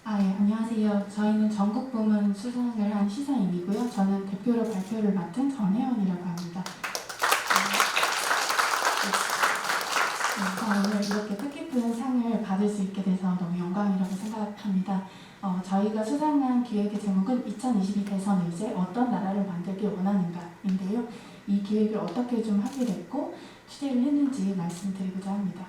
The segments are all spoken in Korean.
안녕하세요. 저희는 전국 부문 수상을 한 시상임이고요. 저는 대표로 발표를 맡은 전혜원이라고 합니다. 오늘 이렇게 뜻깊은 상을 받을 수 있게 돼서 너무 영광이라고 생각합니다. 저희가 수상한 기획의 제목은 2022 대선 의제 어떤 나라를 만들길 원하는가인데요. 이 기획을 어떻게 좀 하게 됐고 취재를 했는지 말씀드리고자 합니다.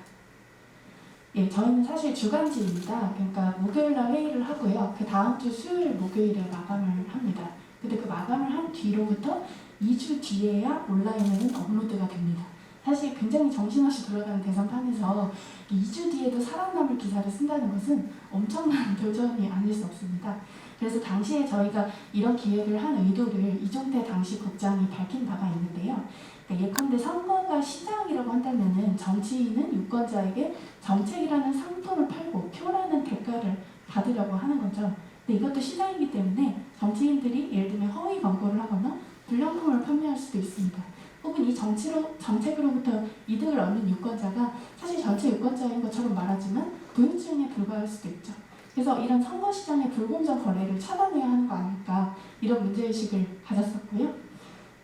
저희는 사실 주간지입니다. 그러니까 목요일날 회의를 하고요. 그 다음 주 수요일 목요일에 마감을 합니다. 근데 그 마감을 한 뒤로부터 2주 뒤에야 온라인에는 업로드가 됩니다. 사실 굉장히 정신없이 돌아가는 대선판에서 2주 뒤에도 살아남을 기사를 쓴다는 것은 엄청난 도전이 아닐 수 없습니다. 그래서 당시에 저희가 이런 기획을 한 의도를 이종태 당시 국장이 밝힌 바가 있는데요. 예컨대 선거가 시장이라고 한다면 정치인은 유권자에게 정책이라는 상품을 팔고 표라는 대가를 받으려고 하는 거죠. 근데 이것도 시장이기 때문에 정치인들이 예를 들면 허위 광고를 하거나 불량품을 판매할 수도 있습니다. 혹은 이 정책으로부터 이득을 얻는 유권자가 사실 전체 유권자인 것처럼 말하지만 부유층에 불과할 수도 있죠. 그래서 이런 선거 시장의 불공정 거래를 차단해야 하는 거 아닐까 이런 문제의식을 가졌었고요.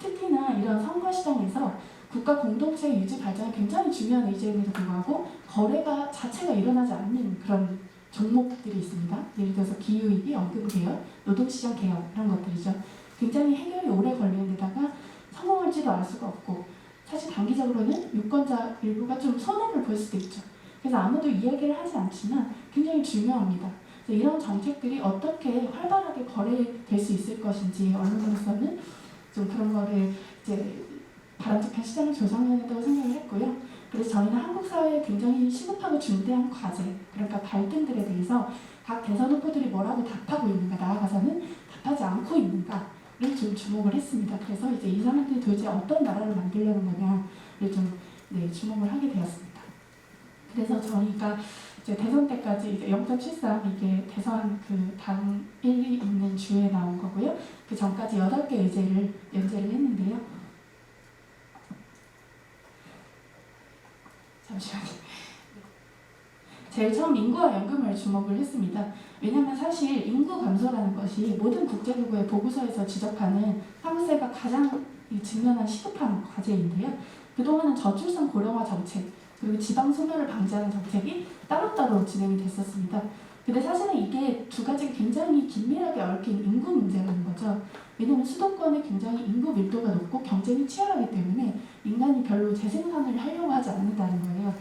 특히나 이런 선거 시장에서 국가 공동체 유지 발전이 굉장히 중요한 의제임에도 불구하고 거래가 자체가 일어나지 않는 그런 종목들이 있습니다. 예를 들어서 기후위기, 연금개혁, 노동시장 개혁 이런 것들이죠. 굉장히 해결이 오래 걸리는 데다가 성공할지도 알 수가 없고 사실 단기적으로는 유권자 일부가 좀 손해를 볼 수도 있죠. 그래서 아무도 이야기를 하지 않지만 굉장히 중요합니다. 이런 정책들이 어떻게 활발하게 거래될 수 있을 것인지 언론으로서는 좀 그런 거를 이제 바람직한 시장을 조성해야 된다고 생각을 했고요. 그래서 저희는 한국 사회에 굉장히 시급하고 중대한 과제, 그러니까 갈등들에 대해서 각 대선 후보들이 뭐라고 답하고 있는가, 나아가서는 답하지 않고 있는가를 좀 주목을 했습니다. 그래서 이제 이 사람들이 도대체 어떤 나라를 만들려는 거냐를 좀 주목을 하게 되었습니다. 그래서 저희가 이제 대선 때까지 이제 0.73 이게 대선 그 다음 1위 있는 주에 나온 거고요. 그 전까지 8개 의제를 연재를 했는데요. 잠시만요. 제일 처음 인구와 연금을 주목을 했습니다. 왜냐하면 사실 인구 감소라는 것이 모든 국제기구의 보고서에서 지적하는 한국사회가 가장 직면한 시급한 과제인데요. 그동안은 저출산 고령화 정책, 그리고 지방 소멸을 방지하는 정책이 따로따로 진행이 됐었습니다. 근데 사실은 이게 두 가지가 굉장히 긴밀하게 얽힌 인구 문제라는 거죠. 왜냐하면 수도권에 굉장히 인구 밀도가 높고 경쟁이 치열하기 때문에 인간이 별로 재생산을 하려고 하지 않는다는 거예요.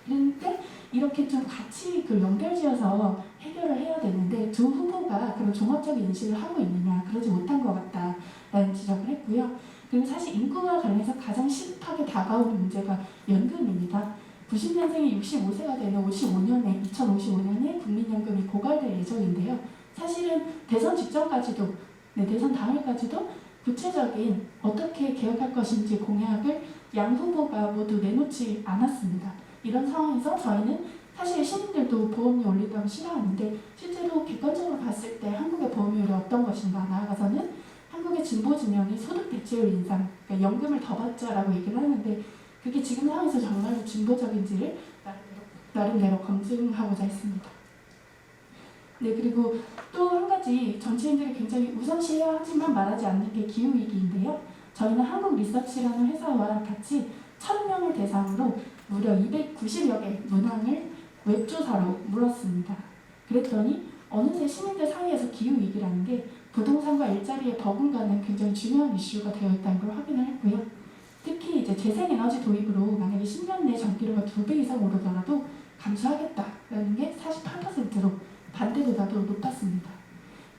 그런데 이렇게 좀 같이 연결지어서 해결을 해야 되는데 두 후보가 그런 종합적인 인식을 하고 있느냐, 그러지 못한 것 같다라는 지적을 했고요. 그리고 사실 인구와 관련해서 가장 시급하게 다가오는 문제가 연금입니다. 90년생이 65세가 되는 2055년에 국민연금이 고갈될 예정인데요. 사실은 대선 직전까지도, 대선 당일까지도 구체적인 어떻게 개혁할 것인지 공약을 양 후보가 모두 내놓지 않았습니다. 이런 상황에서 저희는 사실 시민들도 보험료 올린다고 싫어하는데 실제로 객관적으로 봤을 때 한국의 보험료율이 어떤 것인가, 나아가서는 한국의 진보 진영이 소득 대체율 인상, 그러니까 연금을 더 받자라고 얘기를 하는데 그게 지금 상황에서 정말로 진보적인지를 나름대로 검증하고자 했습니다. 그리고 또 한 가지 정치인들이 굉장히 우선시해야 하지만 말하지 않는 게 기후위기인데요. 저희는 한국리서치라는 회사와 같이 1,000명을 대상으로 무려 290여 개 문항을 웹조사로 물었습니다. 그랬더니 어느새 시민들 사이에서 기후위기라는 게 부동산과 일자리에 버금가는 굉장히 중요한 이슈가 되어 있다는 걸 확인을 했고요. 특히 이제 재생에너지 도입으로 만약에 10년 내 전기료가 2배 이상 오르더라도 감수하겠다라는 게 48%로 반대보다도 높았습니다.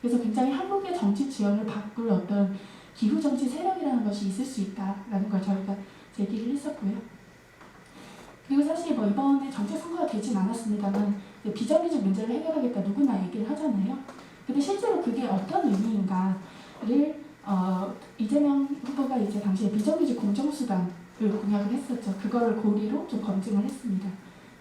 그래서 굉장히 한국의 정치 지형을 바꿀 어떤 기후정치 세력이라는 것이 있을 수 있다라는 걸 저희가 제기를 했었고요. 그리고 사실 이번에 정책 선거가 되진 않았습니다만 비정규직 문제를 해결하겠다 누구나 얘기를 하잖아요. 근데 실제로 그게 어떤 의미인가를 이재명 후보가 이제 당시에 비정규직 공정수당을 공약을 했었죠. 그거를 고리로 좀 검증을 했습니다.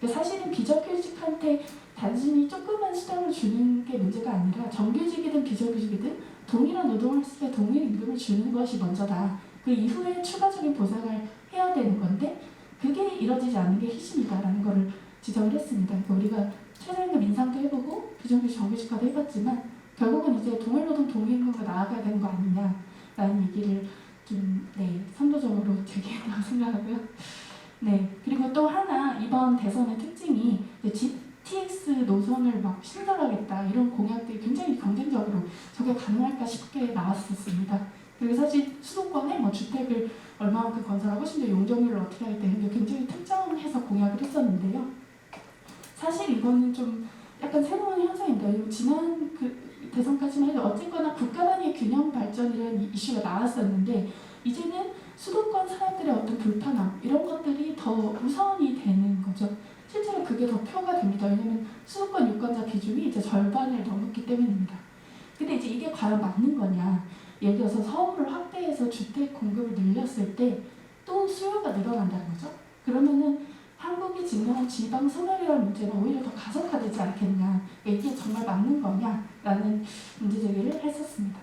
사실은 비정규직한테 단순히 조그만 수당을 주는 게 문제가 아니라 정규직이든 비정규직이든 동일한 노동을 했을 때 동일 임금을 주는 것이 먼저다. 그 이후에 추가적인 보상을 해야 되는 건데 그게 이루어지지 않는 게 희심이다라는 것을 지적을 했습니다. 그러니까 우리가 최저임금 인상도 해보고 비정규직 정규직화도 해봤지만 결국은 이제 동일노동 동일임금으로 나아가야 되는 거 아니냐라는 얘기를 좀 선도적으로 제기했다고 생각하고요. 네, 그리고 또 하나 이번 대선의 특징이 GTX 노선을 막 신설하겠다 이런 공약들이 굉장히 경쟁적으로 저게 가능할까 싶게 나왔었습니다. 그리고 사실 수도권에 뭐 주택을 얼마만큼 건설하고 심지어 용적률을 어떻게 하겠다 이런 게 굉장히 특정해서 공약을 했었는데요. 사실 이거는 좀 약간 새로운 현상입니다. 지난 대선까지만 해도 어쨌거나 국가 단위의 균형 발전이라는 이슈가 나왔었는데 이제는 수도권 사람들의 어떤 불편함 이런 것들이 더 우선이 되는 거죠. 실제로 그게 더 표가 됩니다. 왜냐하면 수도권 유권자 비중이 이제 절반을 넘었기 때문입니다. 근데 이제 이게 과연 맞는 거냐? 예를 들어서 서울을 확대해서 주택 공급을 늘렸을 때 또 수요가 늘어난다는 거죠. 그러면은 한국이 직면한 지방 소멸이라는 문제는 오히려 더 가속화되지 않겠냐. 이게 정말 맞는 거냐라는 문제 제기를 했었습니다.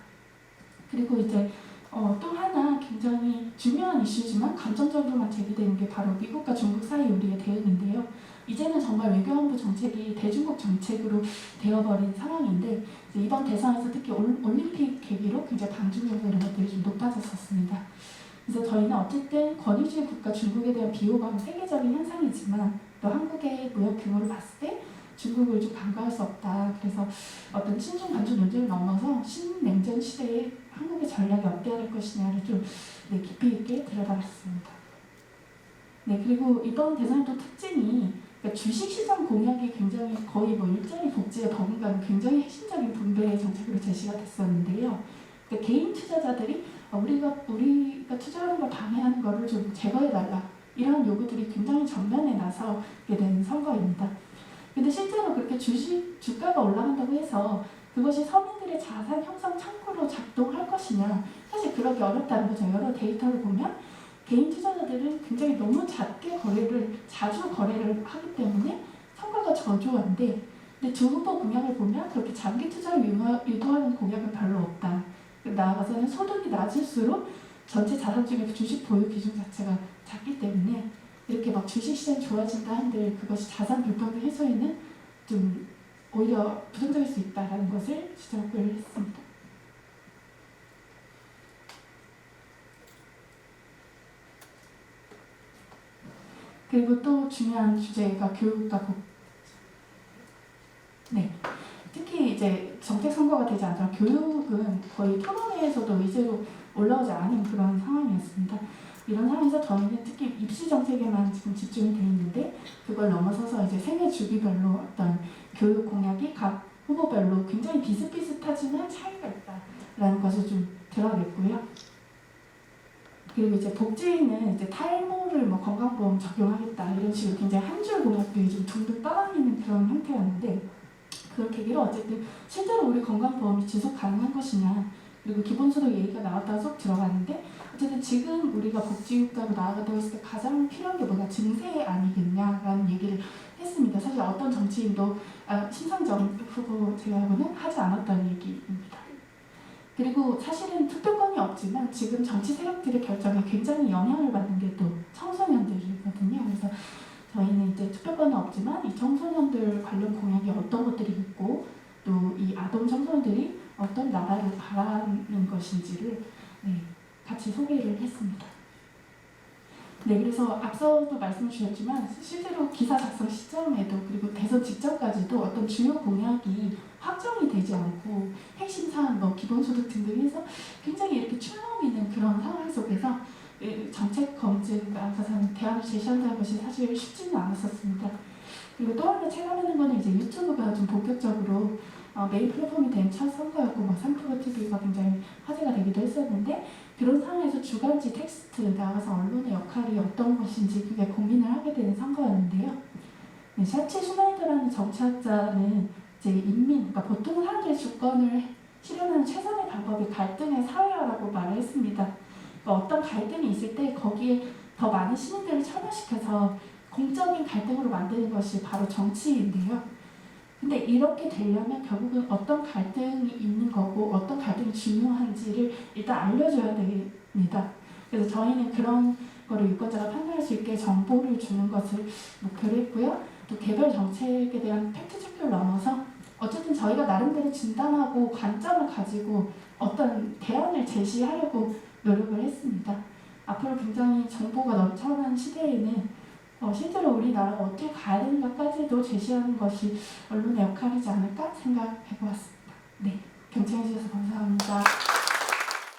그리고 이제 또 하나 굉장히 중요한 이슈지만 감정적으로만 제기되는 게 바로 미국과 중국 사이 우리의 대응인데요. 이제는 정말 외교안보 정책이 대중국 정책으로 되어버린 상황인데 이번 대선에서 특히 올림픽 계기로 굉장히 방중용사 이런 것들이 좀 높아졌었습니다. 그래서 저희는 어쨌든 권위주의 국가 중국에 대한 비호감은 세계적인 현상이지만 또 한국의 무역 규모를 봤을 때 중국을 좀 간과할 수 없다. 그래서 어떤 친중 간주 논쟁을 넘어서 신냉전 시대에 한국의 전략이 어때야 될 것이냐를 좀 깊이 있게 들여다봤습니다. 네, 그리고 이번 대선의 또 특징이 그러니까 주식시장 공약이 굉장히 거의 뭐 일자리 복지에 버금가는 굉장히 핵심적인 분배 정책으로 제시가 됐었는데요. 그러니까 개인 투자자들이 우리가 투자하는 걸 방해하는 거를 좀 제거해달라 이런 요구들이 굉장히 전면에 나서게 된 선거입니다. 근데 실제로 그렇게 주가가 올라간다고 해서 그것이 서민들의 자산 형성 창구로 작동할 것이냐 사실 그러기 어렵다는 거죠. 여러 데이터를 보면 개인 투자자들은 굉장히 너무 자주 거래를 하기 때문에 성과가 저조한데 근데 두 후보 공약을 보면 그렇게 장기 투자를 유도하는 공약은 별로 없다. 나아가서는 소득이 낮을수록 전체 자산 중에 주식 보유 비중 자체가 작기 때문에 이렇게 막 주식시장이 좋아진다 한들 그것이 자산 불평등 해소에는 좀 오히려 부정적일 수 있다는 것을 지적을 했습니다. 그리고 또 중요한 주제가 교육과 특히 이제 정책 선거가 되지 않더라도 교육은 거의 토론회에서도 의제로 올라오지 않은 그런 상황이었습니다. 이런 상황에서 저희는 특히 입시 정책에만 지금 집중이 되어 있는데 그걸 넘어서서 이제 생애 주기별로 어떤 교육 공약이 각 후보별로 굉장히 비슷비슷하지만 차이가 있다라는 것을 좀 드러냈고요. 그리고 이제 복지는 이제 탈모를 뭐 건강보험 적용하겠다 이런 식으로 굉장히 한 줄 공약들이 좀 둥둥 떠다니는 그런 형태였는데 그걸 계기로 어쨌든 실제로 우리 건강보험이 지속 가능한 것이냐 그리고 기본소득 얘기가 나왔다가 쏙 들어가는데 어쨌든 지금 우리가 복지국가로 나아가다고 했을 때 가장 필요한 게 뭐냐 증세 아니겠냐라는 얘기를 했습니다. 사실 어떤 정치인도 심상정 후보 제외하고는 하지 않았다는 얘기입니다. 그리고 사실은 투표권이 없지만 지금 정치 세력들의 결정에 굉장히 영향을 받는 게 또 청소년들이거든요. 그래서 저희는 이제 투표권은 없지만 이 청소년들 관련 공약이 어떤 것들이 있고 또 이 아동 청소년들이 어떤 나라를 바라는 것인지를 같이 소개를 했습니다. 그래서 앞서도 말씀을 주셨지만 실제로 기사 작성 시점에도 그리고 대선 직전까지도 어떤 주요 공약이 확정이 되지 않고 핵심 사안, 기본소득 등등 해서 굉장히 이렇게 출렁 있는 그런 상황 속에서 정책 검증 나아가서는 대안을 제시한다는 것이 사실 쉽지는 않았었습니다. 그리고 또 하나 체감하는 거는 이제 유튜브가 좀 본격적으로 메인 플랫폼이 된 첫 선거였고 3프로 TV가 굉장히 화제가 되기도 했었는데 그런 상황에서 주간지 텍스트 나가서 언론의 역할이 어떤 것인지 굉장히 고민을 하게 되는 선거였는데요. 샤치 슈나이더라는 정치학자는 이제 그러니까 보통 사람들의 주권을 실현하는 최선의 방법이 갈등의 사회화라고 말을 했습니다. 그러니까 어떤 갈등이 있을 때 거기에 더 많은 시민들을 참여시켜서 공적인 갈등으로 만드는 것이 바로 정치인데요. 근데 이렇게 되려면 결국은 어떤 갈등이 있는 거고 어떤 갈등이 중요한지를 일단 알려줘야 됩니다. 그래서 저희는 그런 거를 유권자가 판단할 수 있게 정보를 주는 것을 목표로 했고요. 또 개별 정책에 대한 팩트 체크를 넘어서 어쨌든 저희가 나름대로 진단하고 관점을 가지고 어떤 대안을 제시하려고 노력을 했습니다. 앞으로 굉장히 정보가 넘쳐나는 시대에는 실제로 우리나라가 어떻게 가야 되는가까지도 제시하는 것이 언론의 역할이지 않을까 생각해보았습니다. 네, 경청해 주셔서 감사합니다.